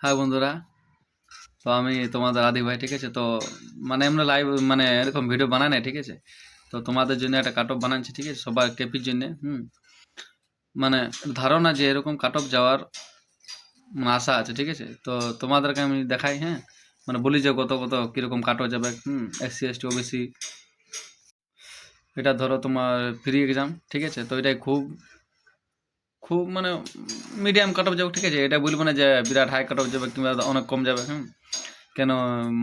High বন্ধুরা। তো আমি তোমাদের আদি ভাই, ঠিক আছে? তো মানে আমরা লাইভ মানে এরকম ভিডিও বানাই না, ঠিক আছে? তো তোমাদের জন্য একটা কাট অফ বানাচ্ছি, ঠিক আছে? সবার কেপির জন্য। মানে ধারণা যে এরকম কাট অফ যাওয়ার আশা আছে, ঠিক আছে? তো তোমাদেরকে আমি দেখাই, হ্যাঁ, মানে বলি যে কত কত কিরকম কাট অফ যাবে। এসসি এসটি ওবিসি, এটা ধরো তোমার ফ্রি এক্সাম, ঠিক আছে? তো এটাই খুব খুব মানে মিডিয়াম কাট অফ যাবে, ঠিক আছে? এটা বলবো না যে বিরাট হাই কাট অফ যাবে কিংবা অনেক কম যাবে। কেন,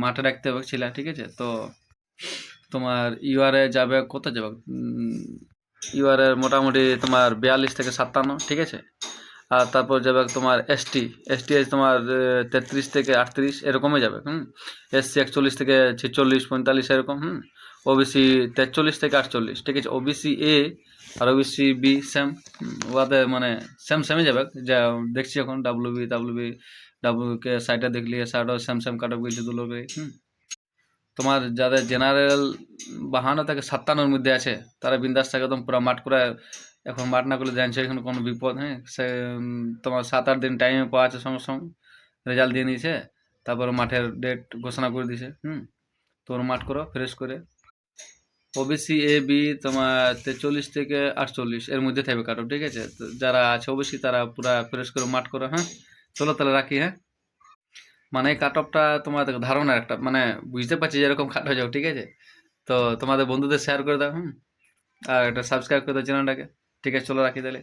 মাঠে রাখতে হবে ছেলে, ঠিক আছে? তো তোমার ইউআরএ যাবে, কত যাবে? ইউআরএ মোটামুটি তোমার 42 থেকে 57, ঠিক আছে? আর তারপর যাবে তোমার এসটি, এসটি তোমার 33 থেকে 38 এরকমই যাবে। এসসি 41 থেকে 46 45 এরকম। ওবিসি 43 থেকে 48, ঠিক আছে? ওবিসি এ আর ওবিসি বি সেম, ওদের মানে সেম সেমই যাবে। যা দেখছি এখন ডাব্লিউ কে সাইটে দেখলি সাইটও সেম সেম কাট অফ গেছে দু লোকের। তোমার যাদের জেনারেল 52 থেকে 57 মধ্যে আছে, তারা বিন্দাস থাকে একদম পুরো মাঠ করে। এখন মাঠ না করলে জানছো এখানে কোনো বিপদ, হ্যাঁ। সে তোমার 7-8 দিন টাইমে পাওয়া আছে, সঙ্গে সঙ্গে রেজাল্ট দিয়ে নিয়েছে। তারপরে মাঠের ডেট ঘোষণা করে দিয়েছে। তোর মাঠ করো ফ্রেশ করে। ওবিসি এ বি তোমার 43 থেকে 48 এর মধ্যে থাকবে কাট অফ, ঠিক আছে? তো যারা আছে ওবিসি তারা পুরা ফ্রেশ করে মাঠ করো, হ্যাঁ। চলো তাহলে রাখি, হ্যাঁ। মানে এই কাট অফটা তোমার ধারণার একটা মানে বুঝতে পারছি যে এরকম কাট হয়ে যাও, ঠিক আছে? তো তোমাদের বন্ধুদের শেয়ার করে দাও, আর একটা সাবস্ক্রাইব করে দাও চ্যানেলটাকে। ঠিক আছে, চলো রাখি তাহলে।